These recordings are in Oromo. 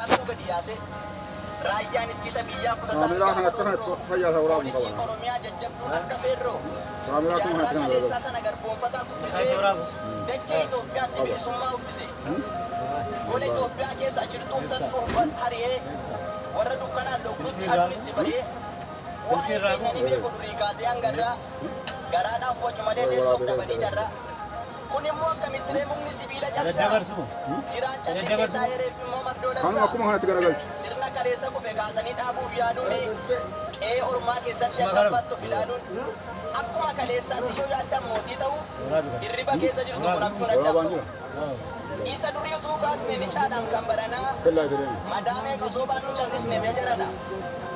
Aku gadiyaase raayyaan ittisa biyyaa kutataan poolisiin Oromiyaa jajjabduun akka feerroo jaarraa kaleessaa sana garboonfataa kuffisee dachee Itoophiyaatti bilisummaa uffise. Gola Itoophiyaa keessa ashirtuuftattuu hari'ee warra dukkanaan lookuutti aduun itti baree waa'ee keenya ni beeku durii kaasee hangarraa garaadhaaf wajju malee teessoof dhabanii jarraa. Kun immoo akkamitti mukni sibiila cabsaa jiraan calliseesaa yereef immoo maddoo labsaa sirna kaleessa kufe kaasanii dhaabuuf yaaluun qe'ee ormaa keessatti akka abbaattuuf ilaaluun akkuma kaleessaatti yoo yaaddan mootii ta'u hirriba keessa jirtu kun akkuun addabdu isa durii utuu kaasne ni caalaan kan baranaa madaa meeqa soobaan nu callisne mee jarana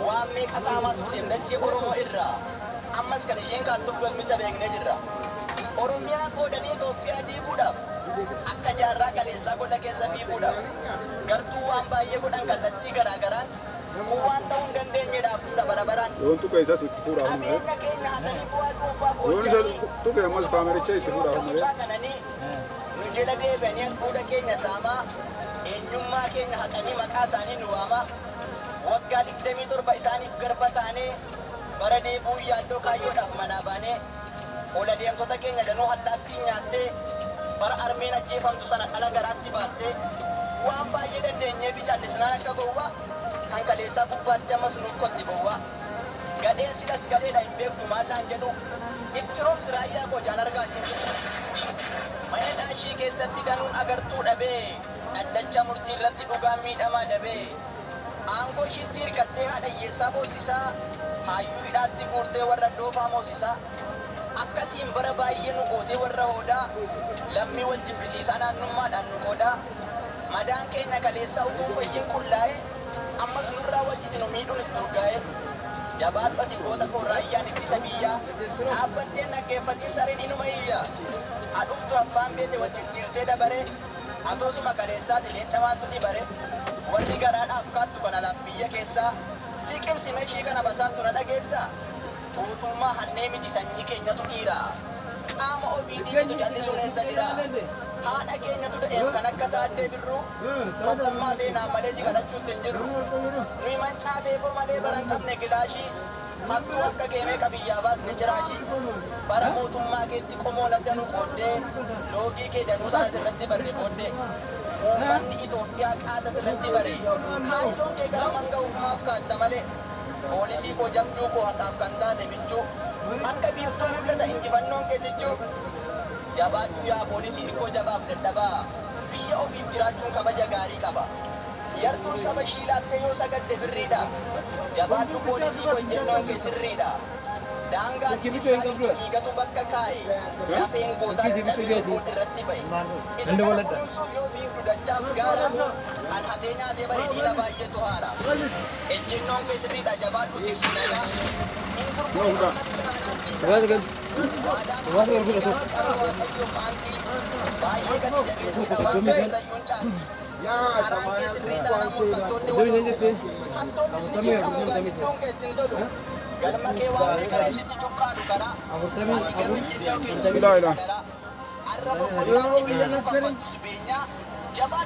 waan meeqa saamaa turteen dachee Oromoo irraa ammas kan isheen kaattuuf galmicha beeknee jirra. Oromiyaa qoodanii Itoophiyaa diiguudhaaf akka jaarraa kaleessaa gola keessa fiiguudhaaf gartuu waan baay'ee godhan kallattii garaagaraan kun waan ta'uu hin dandeenyedhaaf duudha barabaraan qabeenya keenya hatanii bu'aa dhuunfaaf hojjetanii kananii nu jala deebi'anii albuuda keenya saamaa eenyummaa keenya haqanii maqaa isaanii nu waamaa waggaa 27 isaaniif garba taanee bara deebuu yaaddoo kaayyoodhaaf manaa baanee ola deemtota keenya danuu allaattii nyaattee bara armeen ajjeefamtu sana dhala garaatti baattee waan baay'ee dandeenyee fi callisnaan akka gowwaa kan kaleessaa gubbaatti ammas nuuf kotti bowwaa gadheen silas gadheedha hin beektu maallaan jedhu itti roobsi raayyaa qojaan argaa isheen mana daashii keessatti danuun agartuu dhabee dhaddacha murtii irratti dhugaan miidhamaa dabee aangoo ishiitti hirkattee haadha hiyyeessaa boosisaa haayyuu hidhaatti guurtee warra doofaa moosisaa akkasiin bara baay'ee nu gootee warra hoodaa lammii wal jibbisiisaa naannummaadhaan nu qoodaa madaan keenya kaleessaa utuun fayyin qullaa'e ammas nurraa wajjiti nu miidhuun itti urgaa'e jabaadhoti goota koo raayyaan ittisa biyyaa dhaabbatteen dhaggeeffatiin sareen inuma iyyaa hadhuftu abbaan beete wal jijjiirtee dabare atoosuma kaleessaati leenca maaltu dhibare warri garaadhaaf kaattu kanalaaf biyya keessaa liqimsi meeshii kana basaaltu na dhageessaa Utummaa hannee miti sanyii keenyatu dhiira qaama ofiitiitu jallisuun eessa jira haadha keenyatu da'eef kan akka taaddee birruu tokkummaa seenaa malee si kadhachuutti hin jirru nuyi mancaa feeboo malee baran qabne gilaashii hattuu akka keemee qabiyyaa baasne jiraashii bara mootummaa keetti qomoon addanuu qooddee loogii kee danuu sana sirratti barre booddee uummanni Itoophiyaa qaata sirratti bare kaayyoon kee gara manga'uufumaaf kaatta malee Polisi koo jabduu koo haqaaf kan taate michuu akka biiftuu mul'ata injifannoon keessichuu jabaadhu yaa poolisiin koo jabaaf dadhabaa biyya ofiif jiraachuun kabaja gaarii qaba yartuun saba shiilaattee yoo sagadde birriidha jabaadhu poolisii koo ejjennoon kee sirriidha daangaa tiksaa jirtu dhiigatu bakka kaa'e lafeen gootaatti cabee lubbuun irratti bahe isa kana kunuunsuuf yoo fiigdu dachaaf gaara kan hatee nyaatee bare diina baay'eetu haara ejjennoon kee sirriidha jabaadhu tiksinadha hin gurgurin amnatti naanaatti isaa waadaan waaqayyo maantii baay'ee gadi jabeettiidha waan irrayyuun caalti karaan kee sirrii taanaan morkattoonni walolu hattoonnis ni cinqamuu gaadidduun kee ittiin tolu galma kee waan beekareessitti cuqqaadhu karaa ati garuu ejjennoo keenya arraba qonnaan dhibeedhanuu kaffaltu subeenyaa jabaa